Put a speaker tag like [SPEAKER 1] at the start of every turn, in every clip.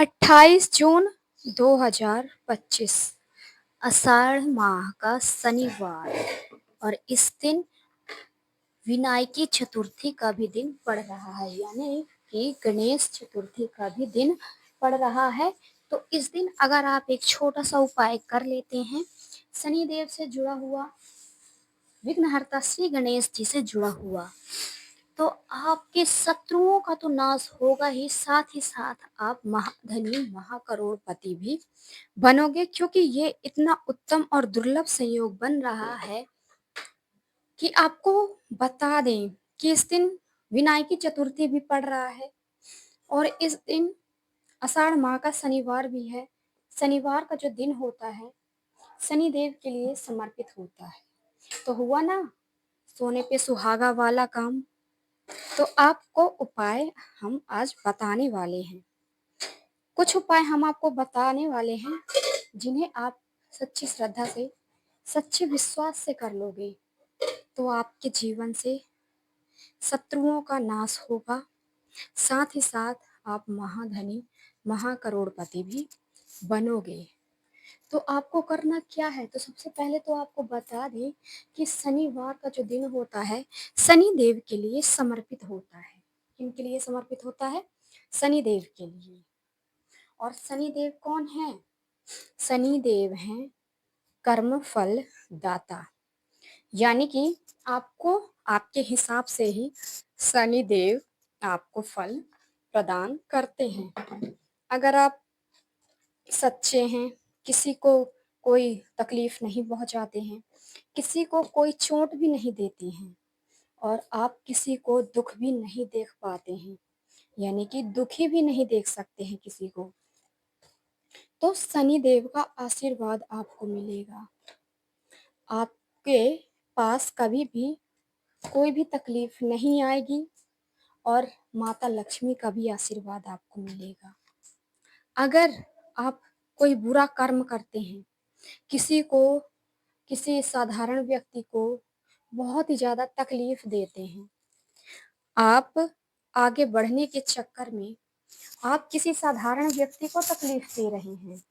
[SPEAKER 1] 28 जून 2025 आषाढ़ माह का शनिवार और इस दिन विनायकी चतुर्थी का भी दिन पड़ रहा है, यानी कि गणेश चतुर्थी का भी दिन पड़ रहा है। तो इस दिन अगर आप एक छोटा सा उपाय कर लेते हैं, शनिदेव से जुड़ा हुआ, विघ्नहर्ता श्री गणेश जी से जुड़ा हुआ, तो आपके शत्रुओं का तो नाश होगा ही, साथ ही साथ आप महाधनी महाकरोड़पति भी बनोगे, क्योंकि ये इतना उत्तम और दुर्लभ संयोग बन रहा है कि आपको बता दें कि इस दिन विनायकी चतुर्थी भी पड़ रहा है और इस दिन आषाढ़ माह का शनिवार भी है। शनिवार का जो दिन होता है शनिदेव के लिए समर्पित होता है। तो हुआ ना सोने पे सुहागा वाला काम। तो आपको उपाय हम आज बताने वाले हैं। कुछ उपाय हम आपको बताने वाले हैं जिन्हें आप सच्ची श्रद्धा से, सच्चे विश्वास से कर लोगे तो आपके जीवन से शत्रुओं का नाश होगा, साथ ही साथ आप महाधनी महाकरोड़पति भी बनोगे। तो आपको करना क्या है? तो सबसे पहले तो आपको बता दें कि शनिवार का जो दिन होता है शनि देव के लिए समर्पित होता है। किनके लिए समर्पित होता है? शनि देव के लिए। और शनि देव कौन है? शनि देव हैं कर्म फल दाता, यानी कि आपको आपके हिसाब से ही शनि देव आपको फल प्रदान करते हैं। अगर आप सच्चे हैं, किसी को कोई तकलीफ नहीं पहुंचाते हैं, किसी को कोई चोट भी नहीं देते हैं और आप किसी को दुख भी नहीं देख पाते हैं, यानी कि दुखी भी नहीं देख सकते हैं किसी को, तो शनि देव का आशीर्वाद आपको मिलेगा। आपके पास कभी भी कोई भी तकलीफ नहीं आएगी और माता लक्ष्मी का भी आशीर्वाद आपको मिलेगा। अगर आप कोई बुरा कर्म करते हैं, किसी को, किसी साधारण व्यक्ति को बहुत ही ज़्यादा तकलीफ देते हैं, आप आगे बढ़ने के चक्कर में आप किसी साधारण व्यक्ति को तकलीफ दे रहे हैं,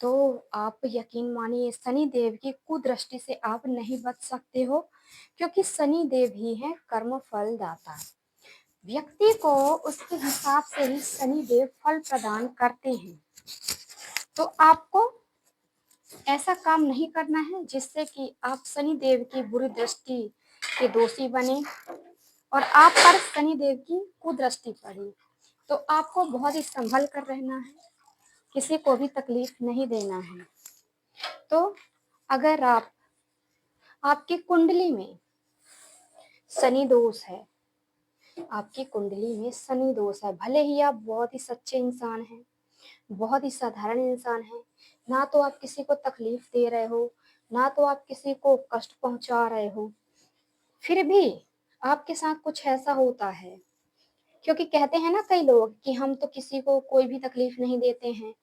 [SPEAKER 1] तो आप यकीन मानिए शनि देव की कुदृष्टि से आप नहीं बच सकते हो, क्योंकि शनि देव ही है कर्म फल दाता। व्यक्ति को उसके हिसाब से ही शनि देव फल प्रदान करते हैं। तो आपको ऐसा काम नहीं करना है जिससे कि आप शनि देव की बुरी दृष्टि के दोषी बने और आप पर शनि देव की कुदृष्टि पड़े। तो आपको बहुत ही संभल कर रहना है, किसी को भी तकलीफ नहीं देना है। तो अगर आपकी कुंडली में शनि दोष है, आपकी कुंडली में शनि दोष है, भले ही आप बहुत ही सच्चे इंसान हैं, बहुत ही साधारण इंसान हैं, ना तो आप किसी को तकलीफ दे रहे हो, ना तो आप किसी को कष्ट पहुंचा रहे हो, फिर भी आपके साथ कुछ ऐसा होता है, क्योंकि कहते हैं ना कई लोग कि हम तो किसी को कोई भी तकलीफ नहीं देते हैं,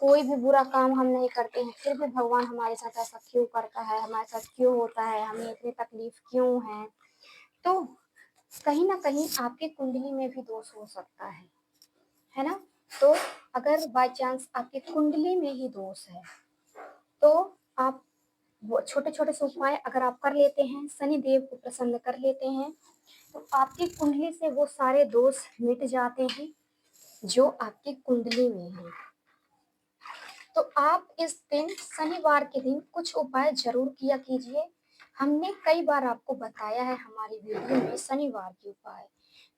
[SPEAKER 1] कोई भी बुरा काम हम नहीं करते हैं, फिर भी भगवान हमारे साथ ऐसा क्यों करता है, हमारे साथ क्यों होता है, हमें इतनी तकलीफ क्यों है। तो कहीं ना कहीं आपकी कुंडली में भी दोष हो सकता है ना। तो अगर बाय चांस आपकी कुंडली में ही दोष है, तो आप वो छोटे छोटे से उपाय अगर आप कर लेते हैं, शनि देव को प्रसन्न कर लेते हैं, तो आपकी कुंडली से वो सारे दोष मिट जाते हैं जो आपकी कुंडली में है। तो आप इस दिन शनिवार के दिन कुछ उपाय जरूर किया कीजिए। हमने कई बार आपको बताया है हमारी वीडियो में शनिवार के उपाय,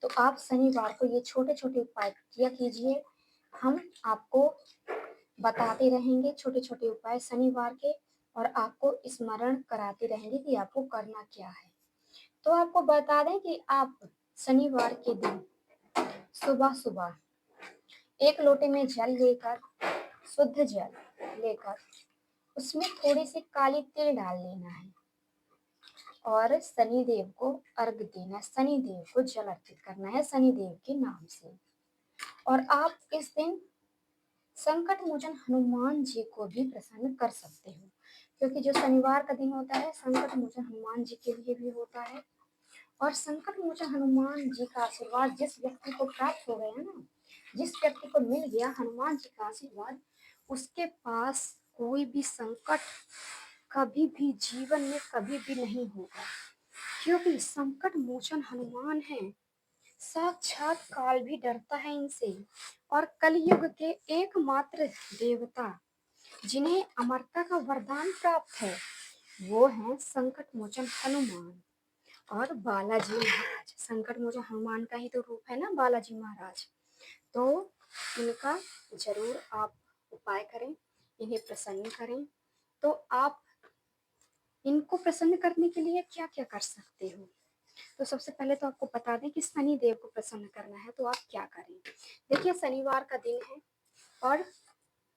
[SPEAKER 1] तो आप शनिवार को ये छोटे छोटे उपाय किया कीजिए। हम आपको बताते रहेंगे छोटे छोटे उपाय शनिवार के और आपको स्मरण कराते रहेंगे कि आपको करना क्या है। तो आपको बता दें कि आप शनिवार के दिन सुबह सुबह एक लोटे में जल लेकर, शुद्ध जल लेकर उसमें थोड़ी सी काली तिल डाल लेना है और शनि देव को अर्घ देना है, शनि देव को जल अर्पित करना है शनि देव के नाम से। और आप इस दिन संकट मोचन हनुमान जी को भी प्रसन्न कर सकते हो, क्योंकि जो शनिवार का दिन होता है संकट मोचन हनुमान जी के लिए भी होता है। और संकट मोचन हनुमान जी का आशीर्वाद जिस व्यक्ति को प्राप्त हो गया ना, जिस व्यक्ति को मिल गया हनुमान जी का आशीर्वाद, उसके पास कोई भी संकट कभी भी जीवन में कभी भी नहीं होगा, क्योंकि संकट मोचन हनुमान है। साक्षात काल भी डरता है इनसे। और कलयुग के एकमात्र देवता जिन्हें अमरता का वरदान प्राप्त है, वो है संकट मोचन हनुमान और बालाजी महाराज। संकट मोचन हनुमान का ही तो रूप है ना बालाजी महाराज। तो इनका जरूर आप उपाय करें, इन्हें प्रसन्न करें। तो आप इनको प्रसन्न करने के लिए क्या क्या कर सकते हो? तो सबसे पहले तो आपको बता दें कि शनि देव को प्रसन्न करना है तो आप क्या करें। देखिए, शनिवार का दिन है और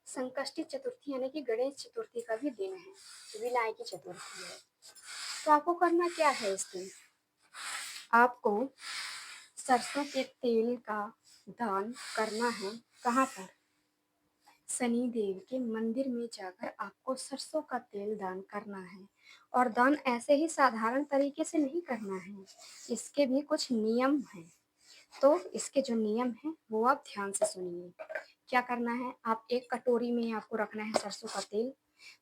[SPEAKER 1] संकष्टी चतुर्थी यानी कि गणेश चतुर्थी का भी दिन है, विनायकी चतुर्थी है। तो आपको करना क्या है इस दिन? आपको सरसों के तेल का दान करना है। कहाँ पर? शनि देव के मंदिर में जाकर आपको सरसों का तेल दान करना है। और दान ऐसे ही साधारण तरीके से नहीं करना है, इसके भी कुछ नियम हैं। तो इसके जो नियम हैं वो आप ध्यान से सुनिए। क्या करना है? आप एक कटोरी में आपको रखना है सरसों का तेल।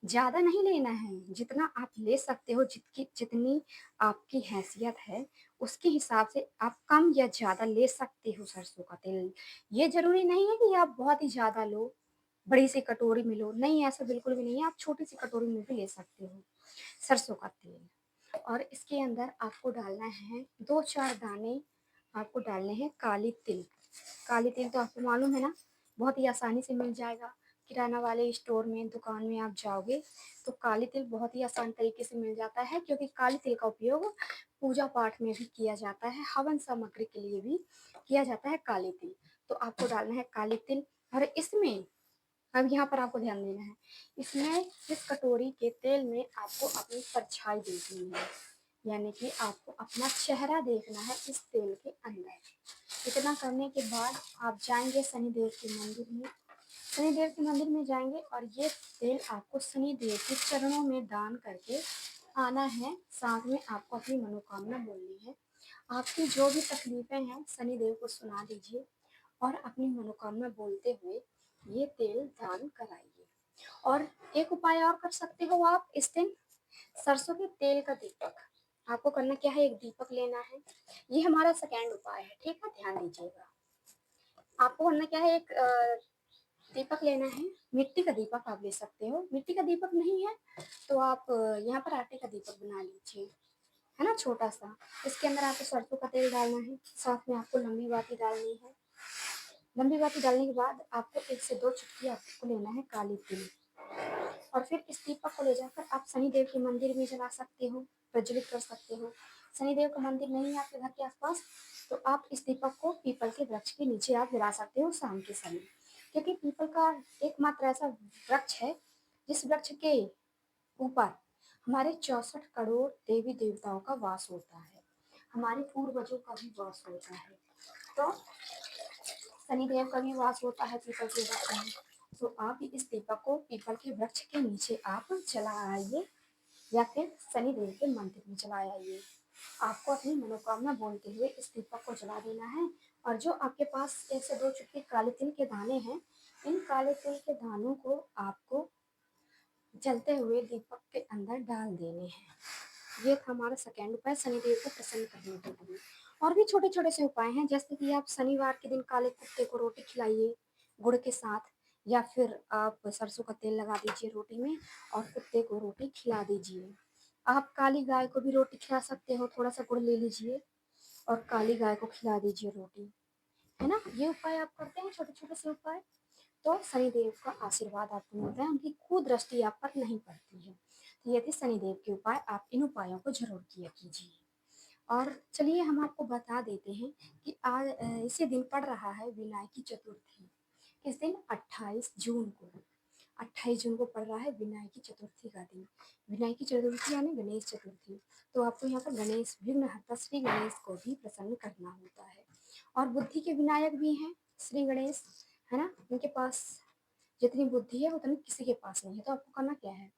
[SPEAKER 1] ज्यादा नहीं लेना है, जितना आप ले सकते हो, जितनी आपकी हैसियत है उसके हिसाब से आप कम या ज्यादा ले सकते हो सरसों का तेल। ये जरूरी नहीं है कि आप बहुत ही ज्यादा लो, बड़ी सी कटोरी में लो, नहीं, ऐसा बिल्कुल भी नहीं है। आप छोटी सी कटोरी में भी ले सकते हो सरसों का तेल। और इसके अंदर आपको डालना है 2-4 दाने, आपको डालने हैं काली तिल। काली तिल तो आपको मालूम है ना, बहुत ही आसानी से मिल जाएगा। किराना वाले स्टोर में, दुकान में आप जाओगे तो काली तिल बहुत ही आसान तरीके से मिल जाता है, क्योंकि काली तिल का उपयोग पूजा पाठ में भी किया जाता है, हवन सामग्री के लिए भी किया जाता है काली तिल। तो आपको डालना है काली तिल। और इसमें अब यहाँ पर आपको ध्यान देना है, इसमें इस कटोरी के तेल में आपको अपनी परछाई देखनी है, यानी कि आपको अपना चेहरा देखना है इस तेल के अंदर। इतना करने के बाद आप जाएंगे शनिदेव के मंदिर में। शनिदेव के मंदिर में जाएंगे और ये तेल आपको शनिदेव के चरणों में दान करके आना है। साथ में आपको अपनी मनोकामना बोलनी है। आपकी जो भी तकलीफें हैं शनिदेव को सुना दीजिए और अपनी मनोकामना बोलते हुए ये तेल दान कराइए। और एक उपाय और कर सकते हो आप इस दिन, सरसों के तेल का दीपक। आपको करना क्या है, एक दीपक लेना है। ये हमारा सेकेंड उपाय है, ठीक है, ध्यान दीजिएगा। आपको करना क्या है, एक दीपक लेना है। मिट्टी का दीपक आप ले सकते हो, मिट्टी का दीपक नहीं है तो आप यहाँ पर आटे का दीपक बना लीजिए, है ना, छोटा सा। इसके अंदर आपको सरसों का तेल डालना है, साथ में आपको लंबी बाती डालनी है। लंबी बाती डालने के बाद आपको 1 से 2 चुटकी आपको लेना है काली तिल। और फिर इस दीपक को ले जाकर आप शनिदेव के मंदिर में जला सकते हो, प्रज्वलित कर सकते हो। शनिदेव का मंदिर नहीं है आपके घर के आसपास तो आप इस दीपक को पीपल के वृक्ष के नीचे आप जला सकते हो शाम के समय, क्योंकि पीपल का एकमात्र ऐसा वृक्ष है जिस वृक्ष के ऊपर हमारे 64 करोड़ देवी देवताओं का वास होता है, हमारे पूर्वजों का भी वास होता है। तो शनिदेव का भी वास होता है पीपल के वृक्ष में। तो आप इस दीपक को पीपल के वृक्ष के नीचे आप जला आइए या फिर शनिदेव के मंदिर में जला आइए। आपको अपनी मनोकामना बोलते हुए इस दीपक को जला देना है। और जो आपके पास 1 से 2 चुटकी काले तिल के दाने हैं, इन काले तिल के दानों को आपको जलते हुए दीपक के अंदर डाल देने हैं। ये था हमारा सेकेंड उपाय शनिदेव को प्रसन्न करने के लिए। और भी छोटे छोटे से उपाय हैं, जैसे कि आप शनिवार के दिन काले कुत्ते को रोटी खिलाइए गुड़ के साथ, या फिर आप सरसों का तेल लगा दीजिए रोटी में और कुत्ते को रोटी खिला दीजिए। आप काली गाय को भी रोटी खिला सकते हो, थोड़ा सा गुड़ ले लीजिए और काली गाय को खिला दीजिए रोटी, है ना। ये उपाय आप करते हैं, छोटे छोटे से उपाय, तो शनिदेव का आशीर्वाद आपको मिलता है, उनकी कुदृष्टि आप पर नहीं पड़ती है। तो ये थे शनिदेव के उपाय, आप इन उपायों को जरूर किया कीजिए। और चलिए हम आपको बता देते हैं कि आज इसी दिन पड़ रहा है विनायकी चतुर्थी। इस दिन 28 जून को, 28 जून को पड़ रहा है विनायकी चतुर्थी का दिन। विनायकी चतुर्थी यानी गणेश चतुर्थी। तो आपको यहाँ पर गणेश विघ्नहर्ता श्री गणेश को भी प्रसन्न करना होता है। और बुद्धि के विनायक भी हैं श्री गणेश, है ना। उनके पास जितनी बुद्धि है उतनी किसी के पास नहीं है। तो आपको करना क्या है,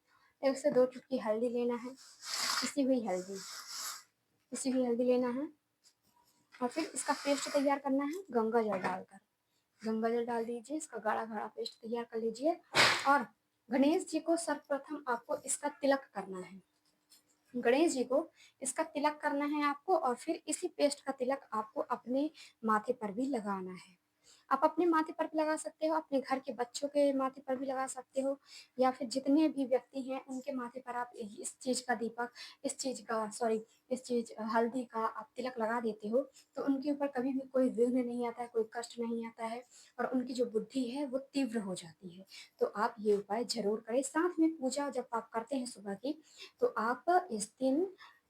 [SPEAKER 1] 1 से 2 चुटकी हल्दी लेना है, पिसी हुई हल्दी, पिसी हुई हल्दी लेना है। और फिर इसका पेस्ट तैयार करना है गंगा जल डालकर। गंगा जल डाल दीजिए, इसका गाढ़ा गाढ़ा पेस्ट तैयार कर लीजिए। और गणेश जी को सर्वप्रथम आपको इसका तिलक करना है। गणेश जी को इसका तिलक करना है आपको, और फिर इसी पेस्ट का तिलक आपको अपने माथे पर भी लगाना है। आप अपने माथे पर भी लगा सकते हो, अपने घर के बच्चों के माथे पर भी लगा सकते हो, या फिर जितने भी व्यक्ति हैं उनके माथे पर आप इस चीज़ का दीपक, इस चीज़ का सॉरी इस चीज़ हल्दी का आप तिलक लगा देते हो, तो उनके ऊपर कभी भी कोई विघ्न नहीं आता है, कोई कष्ट नहीं आता है, और उनकी जो बुद्धि है वो तीव्र हो जाती है। तो आप ये उपाय ज़रूर करें। साथ में पूजा जब आप करते हैं सुबह की, तो आप इस दिन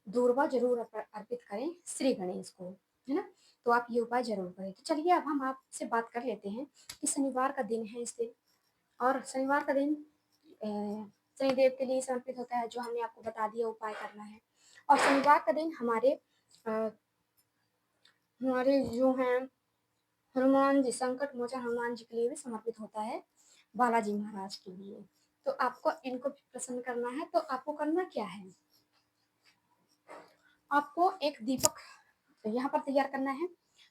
[SPEAKER 1] दूर्वा ज़रूर अर्पित करें श्री गणेश को, है ना? तो आप ये उपाय ज़रूर करें। तो चलिए अब हम आपसे बात कर लेते हैं कि शनिवार का दिन है इस दिन, और शनिवार का दिन अ, शनिदेव के लिए समर्पित होता है, जो हमने आपको बता दिया उपाय करना है। और शनिवार का दिन हमारे जो हैं हनुमान जी, संकट मोचन हनुमान जी के लिए भी समर्पित होता है, बालाजी महाराज के लिए। तो आपको इनको भी प्रसन्न करना है, तो आपको करना क्या है, आपको एक दीपक यहाँ पर तैयार करना है।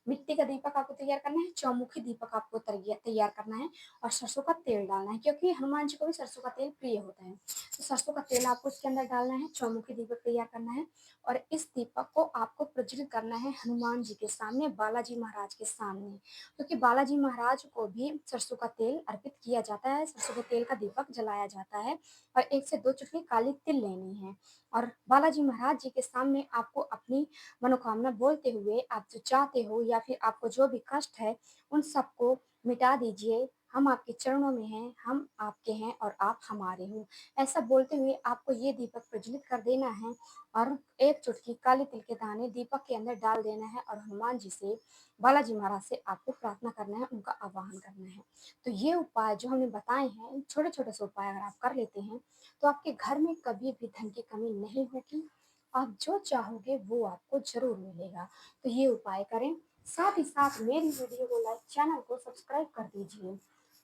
[SPEAKER 1] मिट्टी का दीपक आपको तैयार करना है, चौमुखी दीपक आपको तैयार करना है, और सरसों का तेल डालना है, क्योंकि हनुमान जी को भी सरसों का तेल प्रिय होता है। तो सरसों का तेल आपको इसके अंदर डालना है, चौमुखी दीपक तैयार करना है, और इस दीपक को आपको प्रज्वलित करना है हनुमान जी के सामने, बालाजी महाराज के सामने, क्योंकि बालाजी महाराज को भी सरसों का तेल अर्पित किया जाता है, सरसों के तेल का दीपक जलाया जाता है। और 1 से 2 चुटकी काली तिल लेनी है, और बालाजी महाराज जी के सामने आपको अपनी मनोकामना बोलते हुए आप जो चाहते हो, या फिर आपको जो भी कष्ट है, उन सबको मिटा दीजिए। हम आपके चरणों में हैं, हम आपके हैं और आप हमारे हो, ऐसा बोलते हुए आपको ये दीपक प्रज्वलित कर देना है, और 1 चुटकी काले तिल के दाने दीपक के अंदर डाल देना है, और हनुमान जी से, बालाजी महाराज से आपको प्रार्थना करना है, उनका आवाहन करना है। तो ये उपाय जो हमने बताए हैं, छोटे छोटे से उपाय अगर आप कर लेते हैं, तो आपके घर में कभी भी धन की कमी नहीं होगी। आप जो चाहोगे वो आपको ज़रूर मिलेगा। तो ये उपाय करें। साथ ही साथ मेरी वीडियो को लाइक, चैनल को सब्सक्राइब कर दीजिए।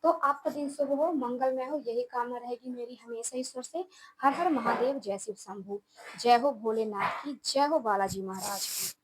[SPEAKER 1] तो आपका दिन शुभ हो, मंगलमय हो, यही कामना रहेगी मेरी हमेशा ईश्वर से। हर हर महादेव, जय शिव शंभू। जय हो भोलेनाथ की, जय हो बालाजी महाराज की।